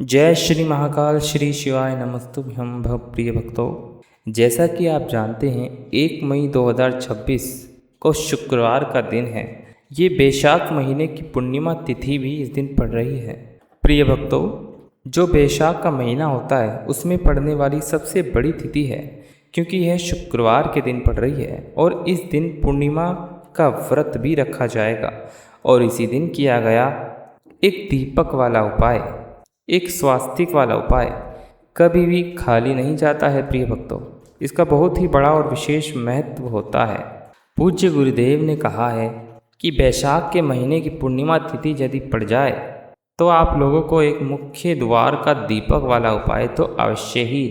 जय श्री महाकाल श्री शिवाय नमस्तुभ्यं भव प्रिय भक्तों। जैसा कि आप जानते हैं 1 मई 2026 को शुक्रवार का दिन है। ये बैशाख महीने की पूर्णिमा तिथि भी इस दिन पड़ रही है। प्रिय भक्तों, जो बैशाख का महीना होता है उसमें पड़ने वाली सबसे बड़ी तिथि है, क्योंकि यह शुक्रवार के दिन पड़ रही है और इस दिन पूर्णिमा का व्रत भी रखा जाएगा। और इसी दिन किया गया एक दीपक वाला उपाय, एक स्वास्तिक वाला उपाय कभी भी खाली नहीं जाता है। प्रिय भक्तों, इसका बहुत ही बड़ा और विशेष महत्व होता है। पूज्य गुरुदेव ने कहा है कि बैशाख के महीने की पूर्णिमा तिथि यदि पड़ जाए तो आप लोगों को एक मुख्य द्वार का दीपक वाला उपाय तो अवश्य ही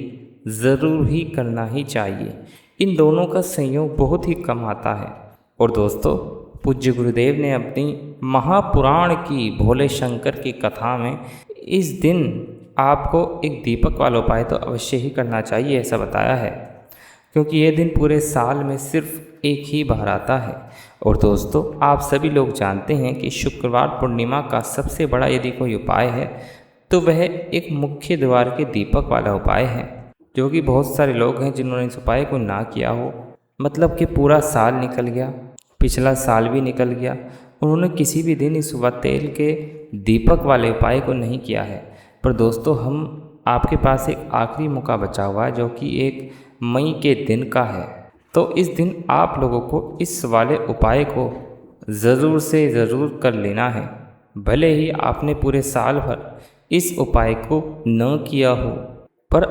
ज़रूर ही करना ही चाहिए। इन दोनों का संयोग बहुत ही कम आता है। और दोस्तों, पूज्य गुरुदेव ने अपनी महापुराण की भोले शंकर की कथा में इस दिन आपको एक दीपक वाला उपाय तो अवश्य ही करना चाहिए ऐसा बताया है, क्योंकि ये दिन पूरे साल में सिर्फ एक ही बार आता है। और दोस्तों, आप सभी लोग जानते हैं कि शुक्रवार पूर्णिमा का सबसे बड़ा यदि कोई उपाय है तो वह एक मुख्य द्वार के दीपक वाला उपाय है, जो कि बहुत सारे लोग हैं जिन्होंने इस उपाय को ना किया हो, मतलब कि पूरा साल निकल गया, पिछला साल भी निकल गया, उन्होंने किसी भी दिन इस तेल के दीपक वाले उपाय को नहीं किया है। पर दोस्तों, हम आपके पास एक आखिरी मौका बचा हुआ है, जो कि 1 मई के दिन का है। तो इस दिन आप लोगों को इस वाले उपाय को ज़रूर से ज़रूर कर लेना है। भले ही आपने पूरे साल भर इस उपाय को न किया हो, पर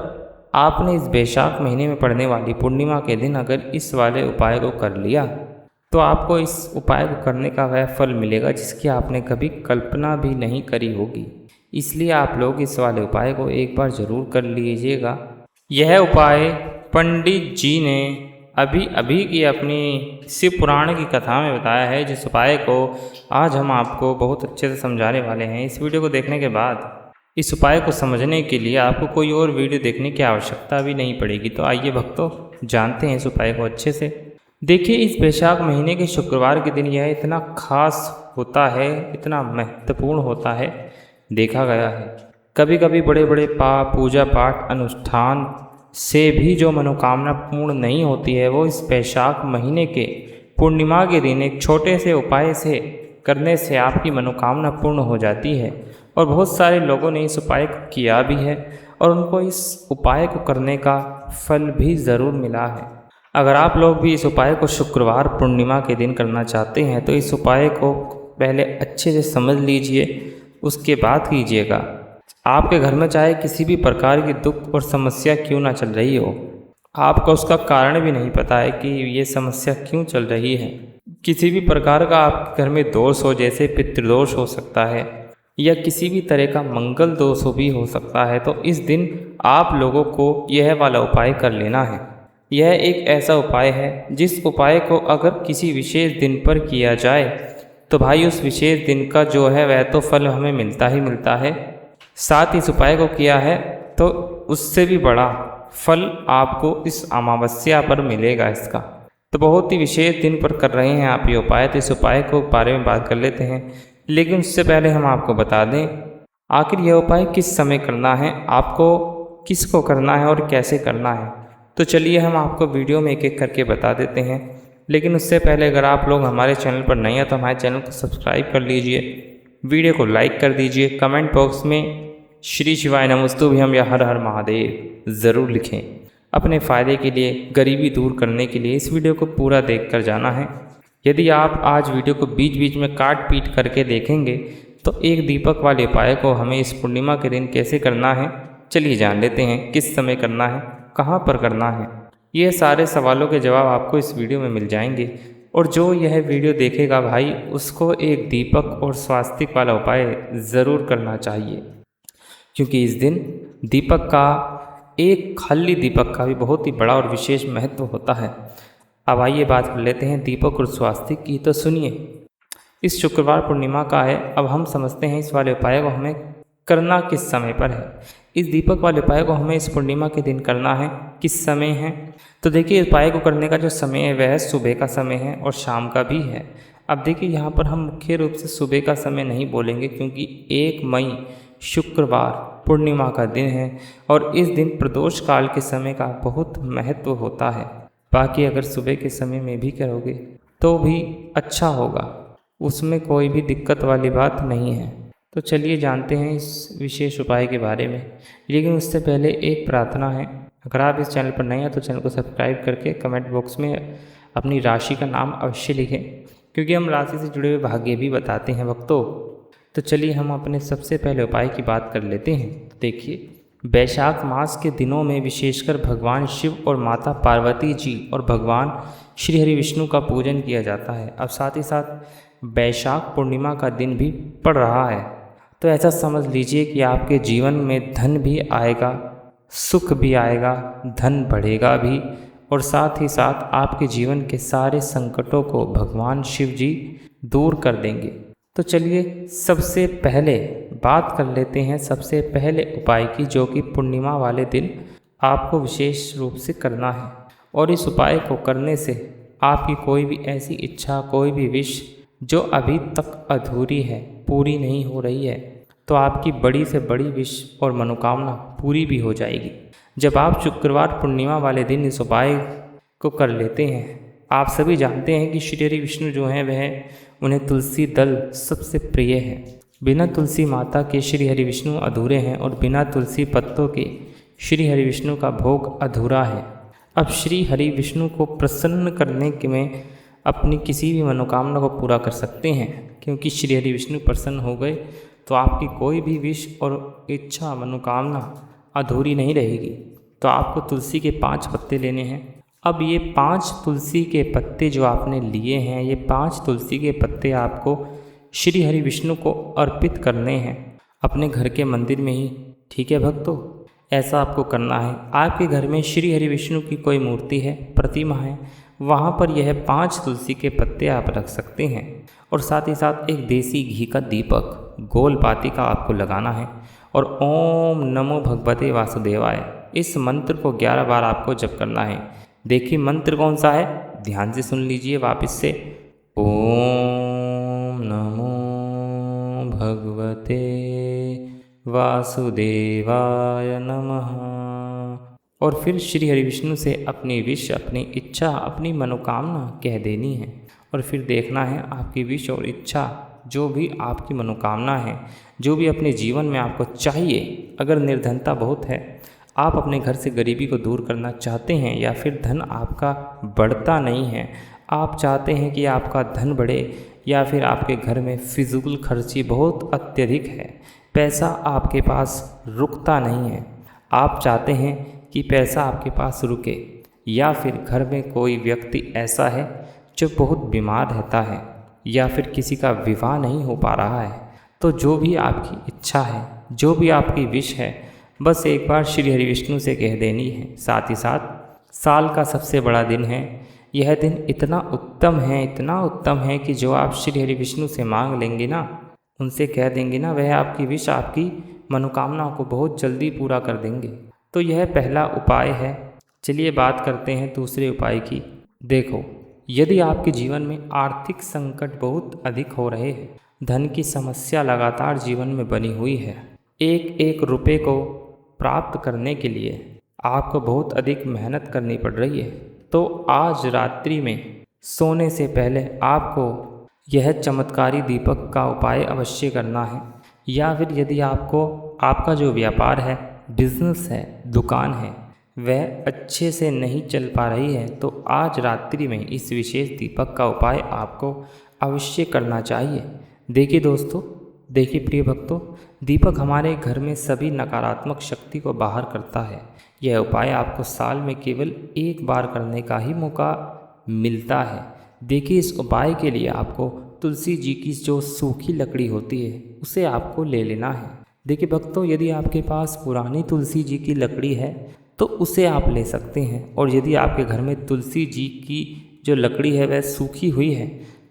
आपने इस बैशाख महीने में पड़ने वाली पूर्णिमा के दिन अगर इस वाले उपाय को कर लिया तो आपको इस उपाय को करने का वह फल मिलेगा जिसकी आपने कभी कल्पना भी नहीं करी होगी। इसलिए आप लोग इस वाले उपाय को एक बार ज़रूर कर लीजिएगा। यह उपाय पंडित जी ने अभी की अपनी शिव पुराण की कथा में बताया है, जिस उपाय को आज हम आपको बहुत अच्छे से समझाने वाले हैं। इस वीडियो को देखने के बाद इस उपाय को समझने के लिए आपको कोई और वीडियो देखने की आवश्यकता भी नहीं पड़ेगी। तो आइए भक्तों, जानते हैं इस उपाय को अच्छे से। देखिए, इस बैशाख महीने के शुक्रवार के दिन यह इतना खास होता है, इतना महत्वपूर्ण होता है, देखा गया है कभी कभी बड़े बड़े पूजा पाठ अनुष्ठान से भी जो मनोकामना पूर्ण नहीं होती है, वो इस बैशाख महीने के पूर्णिमा के दिन एक छोटे से उपाय से करने से आपकी मनोकामना पूर्ण हो जाती है। और बहुत सारे लोगों ने इस उपाय को किया भी है और उनको इस उपाय को करने का फल भी ज़रूर मिला है। अगर आप लोग भी इस उपाय को शुक्रवार पूर्णिमा के दिन करना चाहते हैं तो इस उपाय को पहले अच्छे से समझ लीजिए, उसके बाद कीजिएगा। आपके घर में चाहे किसी भी प्रकार की दुख और समस्या क्यों ना चल रही हो, आपको उसका कारण भी नहीं पता है कि ये समस्या क्यों चल रही है, किसी भी प्रकार का आपके घर में दोष हो, जैसे पितृदोष हो सकता है या किसी भी तरह का मंगल दोष भी हो सकता है, तो इस दिन आप लोगों को यह वाला उपाय कर लेना है। यह एक ऐसा उपाय है जिस उपाय को अगर किसी विशेष दिन पर किया जाए तो भाई उस विशेष दिन का जो है वह तो फल हमें मिलता ही मिलता है, साथ इस उपाय को किया है तो उससे भी बड़ा फल आपको इस अमावस्या पर मिलेगा इसका। तो बहुत ही विशेष दिन पर कर रहे हैं आप ये उपाय, तो इस उपाय को बारे में बात कर लेते हैं। लेकिन उससे पहले हम आपको बता दें आखिर यह उपाय किस समय करना है, आपको किसको करना है और कैसे करना है। तो चलिए हम आपको वीडियो में एक एक करके बता देते हैं। लेकिन उससे पहले अगर आप लोग हमारे चैनल पर नए हैं तो हमारे चैनल को सब्सक्राइब कर लीजिए, वीडियो को लाइक कर दीजिए, कमेंट बॉक्स में श्री शिवाय नमस्तुभ्यं या हर हर महादेव ज़रूर लिखें। अपने फ़ायदे के लिए, गरीबी दूर करने के लिए इस वीडियो को पूरा देख कर जाना है। यदि आप आज वीडियो को बीच बीच में काट पीट करके देखेंगे तो एक दीपक वाले उपाय को हमें इस पूर्णिमा के दिन कैसे करना है, चलिए जान लेते हैं। किस समय करना है, कहाँ पर करना है, ये सारे सवालों के जवाब आपको इस वीडियो में मिल जाएंगे। और जो यह वीडियो देखेगा भाई, उसको एक दीपक और स्वास्तिक वाला उपाय ज़रूर करना चाहिए, क्योंकि इस दिन दीपक का, एक खाली दीपक का भी बहुत ही बड़ा और विशेष महत्व होता है। अब आइए बात कर लेते हैं दीपक और स्वास्तिक की। तो सुनिए, इस शुक्रवार पूर्णिमा का है। अब हम समझते हैं इस वाले उपाय को हमें करना किस समय पर है। इस दीपक वाले उपाय को हमें इस पूर्णिमा के दिन करना है, किस समय है। तो देखिए, इस उपाय को करने का जो समय है वह सुबह का समय है और शाम का भी है। अब देखिए, यहाँ पर हम मुख्य रूप से सुबह का समय नहीं बोलेंगे, क्योंकि 1 मई शुक्रवार पूर्णिमा का दिन है और इस दिन प्रदोष काल के समय का बहुत महत्व होता है। बाकी अगर सुबह के समय में भी करोगे तो भी अच्छा होगा, उसमें कोई भी दिक्कत वाली बात नहीं है। तो चलिए जानते हैं इस विशेष उपाय के बारे में, लेकिन उससे पहले एक प्रार्थना है। अगर आप इस चैनल पर नए हैं तो चैनल को सब्सक्राइब करके कमेंट बॉक्स में अपनी राशि का नाम अवश्य लिखें, क्योंकि हम राशि से जुड़े हुए भाग्य भी बताते हैं भक्तों। तो चलिए हम अपने सबसे पहले उपाय की बात कर लेते हैं। तो देखिए, वैशाख मास के दिनों में विशेषकर भगवान शिव और माता पार्वती जी और भगवान श्री हरि विष्णु का पूजन किया जाता है। अब साथ ही साथ वैशाख पूर्णिमा का दिन भी पड़ रहा है, तो ऐसा समझ लीजिए कि आपके जीवन में धन भी आएगा, सुख भी आएगा, धन बढ़ेगा भी, और साथ ही साथ आपके जीवन के सारे संकटों को भगवान शिव जी दूर कर देंगे। तो चलिए सबसे पहले बात कर लेते हैं सबसे पहले उपाय की, जो कि पूर्णिमा वाले दिन आपको विशेष रूप से करना है। और इस उपाय को करने से आपकी कोई भी ऐसी इच्छा, कोई भी विश जो अभी तक अधूरी है, पूरी नहीं हो रही है, तो आपकी बड़ी से बड़ी विश और मनोकामना पूरी भी हो जाएगी जब आप शुक्रवार पूर्णिमा वाले दिन इस उपाय को कर लेते हैं। आप सभी जानते हैं कि श्री हरि विष्णु जो हैं वह उन्हें तुलसी दल सबसे प्रिय है। बिना तुलसी माता के श्री हरि विष्णु अधूरे हैं और बिना तुलसी पत्तों के श्री हरि विष्णु का भोग अधूरा है। अब श्री हरि विष्णु को प्रसन्न करने के में अपनी किसी भी मनोकामना को पूरा कर सकते हैं, क्योंकि श्री हरि विष्णु प्रसन्न हो गए तो आपकी कोई भी विश और इच्छा, मनोकामना अधूरी नहीं रहेगी। तो आपको तुलसी के 5 पत्ते लेने हैं। अब ये 5 तुलसी के पत्ते जो आपने लिए हैं, ये 5 तुलसी के पत्ते आपको श्री हरि विष्णु को अर्पित करने हैं अपने घर के मंदिर में ही। ठीक है भक्तों, ऐसा आपको करना है। आपके घर में श्री हरि विष्णु की कोई मूर्ति है, प्रतिमा है, वहाँ पर यह 5 तुलसी के पत्ते आप रख सकते हैं। और साथ ही साथ एक देसी घी का दीपक गोल बाती का आपको लगाना है और ओम नमो भगवते वासुदेवाय इस मंत्र को 11 बार आपको जप करना है। देखिए मंत्र कौन सा है, ध्यान से सुन लीजिए वापस से। ओम नमो भगवते वासुदेवाय नमः। और फिर श्री हरि विष्णु से अपनी विश, अपनी इच्छा, अपनी मनोकामना कह देनी है। और फिर देखना है आपकी विश और इच्छा, जो भी आपकी मनोकामना है, जो भी अपने जीवन में आपको चाहिए। अगर निर्धनता बहुत है, आप अपने घर से गरीबी को दूर करना चाहते हैं, या फिर धन आपका बढ़ता नहीं है, आप चाहते हैं कि आपका धन बढ़े, या फिर आपके घर में फिजूल खर्ची बहुत अत्यधिक है, पैसा आपके पास रुकता नहीं है, आप चाहते हैं कि पैसा आपके पास रुके, या फिर घर में कोई व्यक्ति ऐसा है जो बहुत बीमार रहता है, या फिर किसी का विवाह नहीं हो पा रहा है, तो जो भी आपकी इच्छा है, जो भी आपकी विश है, बस एक बार श्री हरि विष्णु से कह देनी है। साथ ही साथ साल का सबसे बड़ा दिन है, यह दिन इतना उत्तम है, इतना उत्तम है कि जो आप श्री हरि विष्णु से मांग लेंगे ना, उनसे कह देंगे ना, वह आपकी विश, आपकी मनोकामनाओं को बहुत जल्दी पूरा कर देंगे। तो यह पहला उपाय है। चलिए बात करते हैं दूसरे उपाय की। देखो, यदि आपके जीवन में आर्थिक संकट बहुत अधिक हो रहे हैं, धन की समस्या लगातार जीवन में बनी हुई है, एक एक रुपये को प्राप्त करने के लिए आपको बहुत अधिक मेहनत करनी पड़ रही है, तो आज रात्रि में सोने से पहले आपको यह चमत्कारी दीपक का उपाय अवश्य करना है। या फिर यदि आपको आपका जो व्यापार है, बिजनेस है, दुकान है, वह अच्छे से नहीं चल पा रही है, तो आज रात्रि में इस विशेष दीपक का उपाय आपको अवश्य करना चाहिए। देखिए दोस्तों, देखिए प्रिय भक्तों, दीपक हमारे घर में सभी नकारात्मक शक्ति को बाहर करता है। यह उपाय आपको साल में केवल एक बार करने का ही मौका मिलता है। देखिए, इस उपाय के लिए आपको तुलसी जी की जो सूखी लकड़ी होती है उसे आपको ले लेना है। देखिए भक्तों, यदि आपके पास पुरानी तुलसी जी की लकड़ी है तो उसे आप ले सकते हैं, और यदि आपके घर में तुलसी जी की जो लकड़ी है वह सूखी हुई है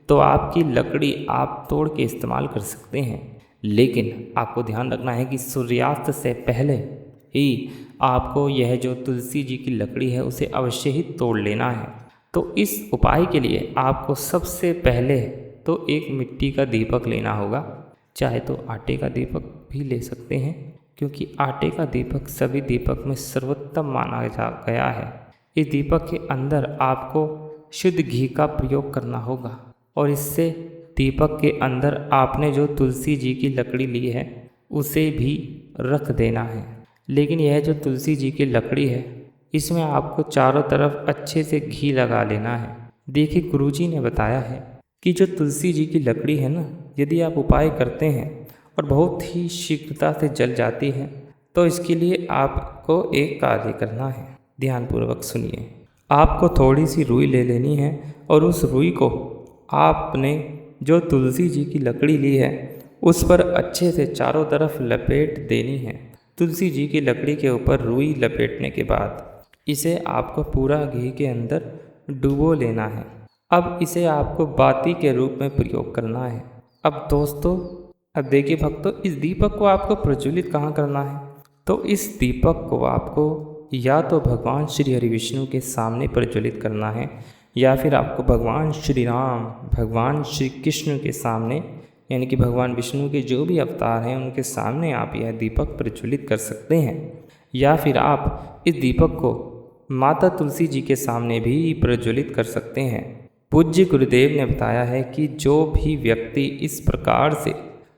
तो आपकी लकड़ी आप तोड़ के इस्तेमाल कर सकते हैं। लेकिन आपको ध्यान रखना है कि सूर्यास्त से पहले ही आपको यह जो तुलसी जी की लकड़ी है उसे अवश्य ही तोड़ लेना है। तो इस उपाय के लिए आपको सबसे पहले तो एक मिट्टी का दीपक लेना होगा, चाहे तो आटे का दीपक भी ले सकते हैं, क्योंकि आटे का दीपक सभी दीपक में सर्वोत्तम माना गया है। इस दीपक के अंदर आपको शुद्ध घी का प्रयोग करना होगा और इससे दीपक के अंदर आपने जो तुलसी जी की लकड़ी ली है उसे भी रख देना है। लेकिन यह जो तुलसी जी की लकड़ी है इसमें आपको चारों तरफ अच्छे से घी लगा लेना है। देखिए, गुरुजी ने बताया है कि जो तुलसी जी की लकड़ी है ना, यदि आप उपाय करते हैं और बहुत ही शीघ्रता से जल जाती है तो इसके लिए आपको एक कार्य करना है। ध्यानपूर्वक सुनिए। आपको थोड़ी सी रुई ले लेनी है और उस रुई को आपने जो तुलसी जी की लकड़ी ली है उस पर अच्छे से चारों तरफ लपेट देनी है। तुलसी जी की लकड़ी के ऊपर रुई लपेटने के बाद इसे आपको पूरा घी के अंदर डुबो लेना है। अब इसे आपको बाती के रूप में प्रयोग करना है। अब दोस्तों, अब देखिए भक्तों, इस दीपक को आपको प्रज्वलित कहाँ करना है? तो इस दीपक को आपको या तो भगवान श्री हरि विष्णु के सामने प्रज्वलित करना है या फिर आपको भगवान श्री राम, भगवान श्री कृष्ण के सामने, यानी कि भगवान विष्णु के जो भी अवतार हैं उनके सामने आप यह दीपक प्रज्वलित कर सकते हैं। या फिर आप इस दीपक को माता तुलसी जी के सामने भी प्रज्वलित कर सकते हैं। पूज्य गुरुदेव ने बताया है कि जो भी व्यक्ति इस प्रकार से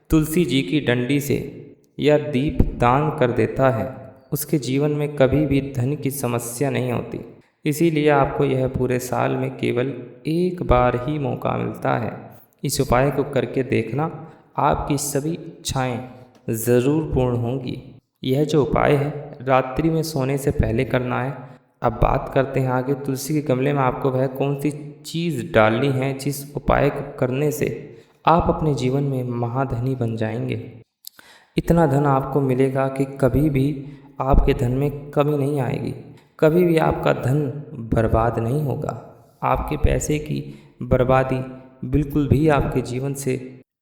तुलसी जी की डंडी से या दीप दान कर देता है उसके जीवन में कभी भी धन की समस्या नहीं होती। इसीलिए आपको यह पूरे साल में केवल एक बार ही मौका मिलता है। इस उपाय को करके देखना, आपकी सभी इच्छाएं ज़रूर पूर्ण होंगी। यह जो उपाय है रात्रि में सोने से पहले करना है। अब बात करते हैं आगे, तुलसी के गमले में आपको वह कौन सी चीज़ डालनी है जिस उपाय को करने से आप अपने जीवन में महाधनी बन जाएंगे। इतना धन आपको मिलेगा कि कभी भी आपके धन में कमी नहीं आएगी, कभी भी आपका धन बर्बाद नहीं होगा। आपके पैसे की बर्बादी बिल्कुल भी आपके जीवन से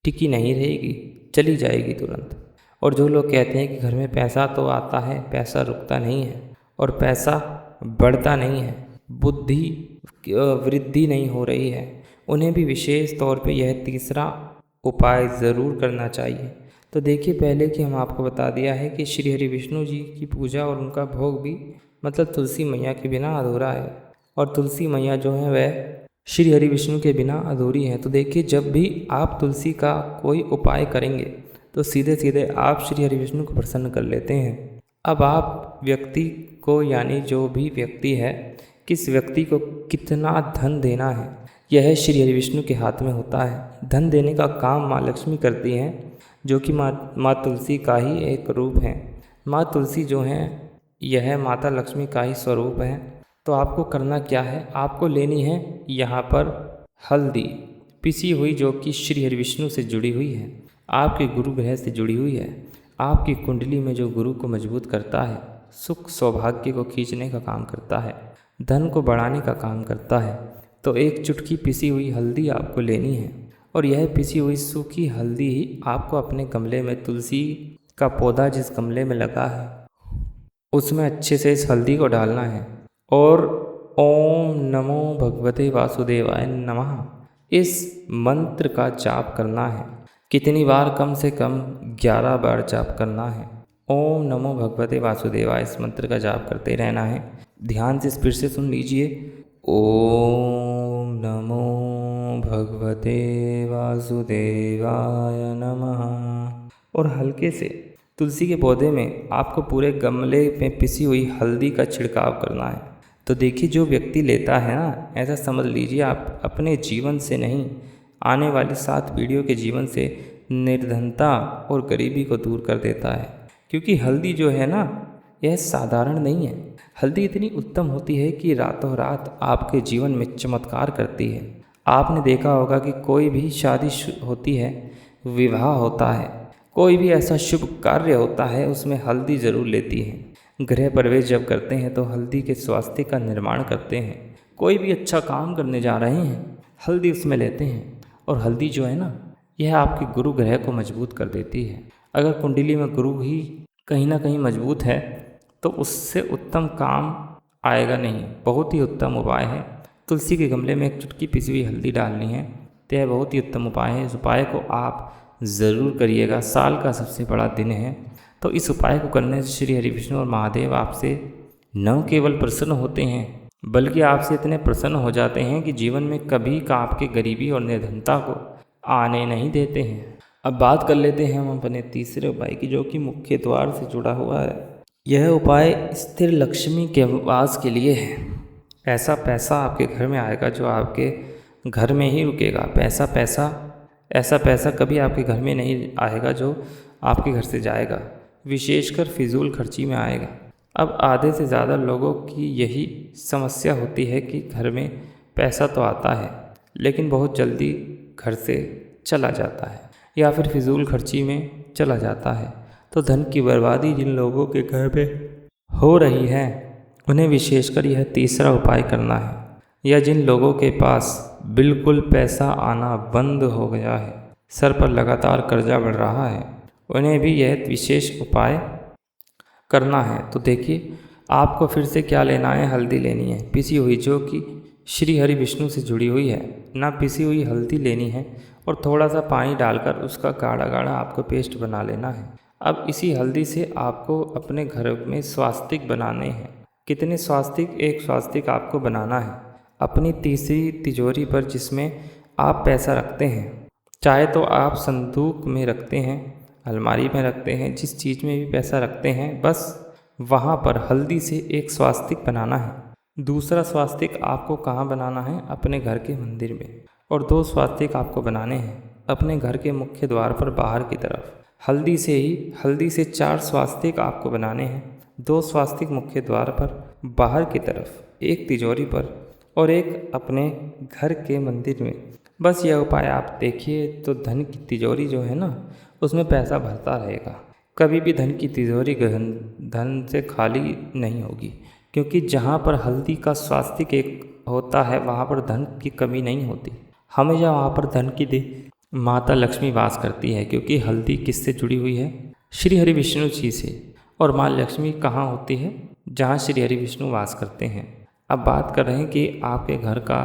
टिकी नहीं रहेगी, चली जाएगी तुरंत। और जो लोग कहते हैं कि घर में पैसा तो आता है, पैसा रुकता नहीं है और पैसा बढ़ता नहीं है, बुद्धि वृद्धि नहीं हो रही है, उन्हें भी विशेष तौर पे यह तीसरा उपाय ज़रूर करना चाहिए। तो देखिए, पहले कि हम आपको बता दिया है कि श्री हरि विष्णु जी की पूजा और उनका भोग भी मतलब तुलसी मैया के बिना अधूरा है, और तुलसी मैया जो है वह श्री हरि विष्णु के बिना अधूरी है। तो देखिए, जब भी आप तुलसी का कोई उपाय करेंगे तो सीधे सीधे आप श्री हरि विष्णु को प्रसन्न कर लेते हैं। अब आप व्यक्ति को, यानी जो भी व्यक्ति है, किस व्यक्ति को कितना धन देना है यह श्री हरि विष्णु के हाथ में होता है। धन देने का काम माँ लक्ष्मी करती हैं, जो कि माँ तुलसी का ही एक रूप है। माँ तुलसी जो हैं यह माता लक्ष्मी का ही स्वरूप है। तो आपको करना क्या है, आपको लेनी है यहाँ पर हल्दी पिसी हुई, जो कि श्री हरि विष्णु से जुड़ी हुई है, आपके गुरु ग्रह से जुड़ी हुई है, आपकी कुंडली में जो गुरु को मजबूत करता है, सुख सौभाग्य को खींचने का काम करता है, धन को बढ़ाने का काम करता है। तो एक चुटकी पिसी हुई हल्दी आपको लेनी है और यह पिसी हुई सूखी हल्दी ही आपको अपने गमले में, तुलसी का पौधा जिस गमले में लगा है उसमें अच्छे से इस हल्दी को डालना है और ओम नमो भगवते वासुदेवाय नमः इस मंत्र का जाप करना है। कितनी बार? कम से कम 11 बार जाप करना है। ओम नमो भगवते वासुदेवाय इस मंत्र का जाप करते रहना है। ध्यान से फिर से सुन लीजिए। ओम नमो भगवते वासुदेवाय नमः। और हल्के से तुलसी के पौधे में आपको पूरे गमले में पिसी हुई हल्दी का छिड़काव करना है। तो देखिए, जो व्यक्ति लेता है ना, ऐसा समझ लीजिए आप अपने जीवन से नहीं, आने वाली 7 पीढ़ियों के जीवन से निर्धनता और गरीबी को दूर कर देता है। क्योंकि हल्दी जो है ना, यह साधारण नहीं है। हल्दी इतनी उत्तम होती है कि रातों रात आपके जीवन में चमत्कार करती है। आपने देखा होगा कि कोई भी शादी होती है, विवाह होता है, कोई भी ऐसा शुभ कार्य होता है, उसमें हल्दी ज़रूर लेती है। गृह प्रवेश जब करते हैं तो हल्दी के स्वास्थ्य का निर्माण करते हैं। कोई भी अच्छा काम करने जा रहे हैं, हल्दी उसमें लेते हैं। और हल्दी जो है ना, यह आपके गुरु ग्रह को मजबूत कर देती है। अगर कुंडली में गुरु ही कहीं ना कहीं मजबूत है तो उससे उत्तम काम आएगा नहीं। बहुत ही उत्तम उपाय है। तुलसी के गमले में एक चुटकी पिसी हुई हल्दी डालनी है, तो यह बहुत ही उत्तम उपाय है। इस उपाय को आप ज़रूर करिएगा। साल का सबसे बड़ा दिन है, तो इस उपाय को करने से श्री हरि विष्णु और महादेव आपसे न केवल प्रसन्न होते हैं बल्कि आपसे इतने प्रसन्न हो जाते हैं कि जीवन में कभी का आपके गरीबी और निर्धनता को आने नहीं देते हैं। अब बात कर लेते हैं हम अपने तीसरे उपाय की, जो कि मुख्य द्वार से जुड़ा हुआ है। यह उपाय स्थिर लक्ष्मी के वास के लिए है। ऐसा पैसा आपके घर में आएगा जो आपके घर में ही रुकेगा। ऐसा पैसा कभी आपके घर में नहीं आएगा जो आपके घर से जाएगा, विशेषकर फिजूल खर्ची में आएगा। अब आधे से ज़्यादा लोगों की यही समस्या होती है कि घर में पैसा तो आता है लेकिन बहुत जल्दी घर से चला जाता है या फिर फिजूल खर्ची में चला जाता है। तो धन की बर्बादी जिन लोगों के घर में हो रही है उन्हें विशेषकर यह तीसरा उपाय करना है। या जिन लोगों के पास बिल्कुल पैसा आना बंद हो गया है, सर पर लगातार कर्जा बढ़ रहा है, उन्हें भी यह विशेष उपाय करना है। तो देखिए, आपको फिर से क्या लेना है, हल्दी लेनी है पिसी हुई, जो कि श्री हरि विष्णु से जुड़ी हुई है। ना पिसी हुई हल्दी लेनी है और थोड़ा सा पानी डालकर उसका गाढ़ा गाढ़ा आपको पेस्ट बना लेना है। अब इसी हल्दी से आपको अपने घर में स्वास्तिक बनाने हैं। कितने स्वास्तिक? एक स्वास्तिक आपको बनाना है अपनी तीसरी तिजोरी पर, जिसमें आप पैसा रखते हैं। चाहे तो आप संदूक में रखते हैं, अलमारी में रखते हैं, जिस चीज़ में भी पैसा रखते हैं, बस वहाँ पर हल्दी से एक स्वास्तिक बनाना है। दूसरा स्वास्तिक आपको कहाँ बनाना है? अपने घर के मंदिर में। और 2 स्वास्तिक आपको बनाने हैं अपने घर के मुख्य द्वार पर बाहर की तरफ। हल्दी से 4 स्वास्तिक आपको बनाने हैं। 2 स्वास्तिक मुख्य द्वार पर बाहर की तरफ, 1 तिजोरी पर और 1 अपने घर के मंदिर में। बस यह उपाय आप देखिए तो धन की तिजोरी जो है ना, उसमें पैसा भरता रहेगा। कभी भी धन की तिजोरी धन से खाली नहीं होगी, क्योंकि जहाँ पर हल्दी का स्वास्तिक एक होता है वहाँ पर धन की कमी नहीं होती। हमेशा वहाँ पर धन की माता लक्ष्मी वास करती है, क्योंकि हल्दी किससे जुड़ी हुई है? श्री हरि विष्णु जी से। और माँ लक्ष्मी कहाँ होती है? जहाँ श्री हरि विष्णु वास करते हैं। अब बात कर रहे हैं कि आपके घर का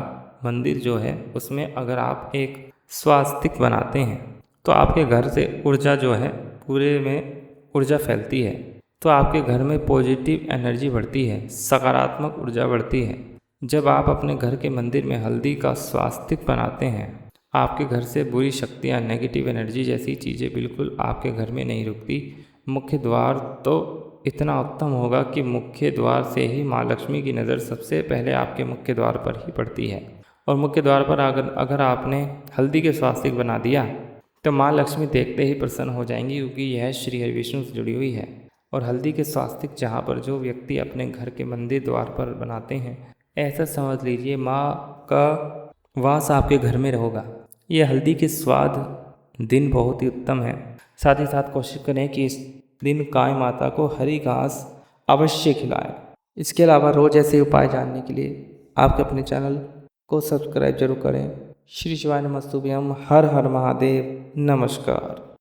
मंदिर जो है उसमें अगर आप एक स्वास्तिक बनाते हैं तो आपके घर से ऊर्जा जो है, पूरे में ऊर्जा फैलती है। तो आपके घर में पॉजिटिव एनर्जी बढ़ती है, सकारात्मक ऊर्जा बढ़ती है। जब आप अपने घर के मंदिर में हल्दी का स्वास्तिक बनाते हैं, आपके घर से बुरी शक्तियाँ, नेगेटिव एनर्जी जैसी चीज़ें बिल्कुल आपके घर में नहीं रुकती। मुख्य द्वार तो इतना उत्तम होगा कि मुख्य द्वार से ही माँ लक्ष्मी की नज़र सबसे पहले आपके मुख्य द्वार पर ही पड़ती है। और मुख्य द्वार पर अगर आपने हल्दी के स्वास्तिक बना दिया तो माँ लक्ष्मी देखते ही प्रसन्न हो जाएंगी, क्योंकि यह श्री हरि विष्णु से जुड़ी हुई है। और हल्दी के स्वास्तिक जहाँ पर जो व्यक्ति अपने घर के मंदिर द्वार पर बनाते हैं, ऐसा समझ लीजिए माँ का वास आपके घर में रहेगा। ये हल्दी के स्वाद दिन बहुत ही उत्तम है। साथ ही साथ कोशिश करें कि इस दिन गाय माता को हरी घास अवश्य खिलाएं। इसके अलावा रोज़ ऐसे उपाय जानने के लिए आप अपने चैनल को सब्सक्राइब जरूर करें। श्री शिवाय नमस्तुभ्यम। हर हर महादेव। नमस्कार।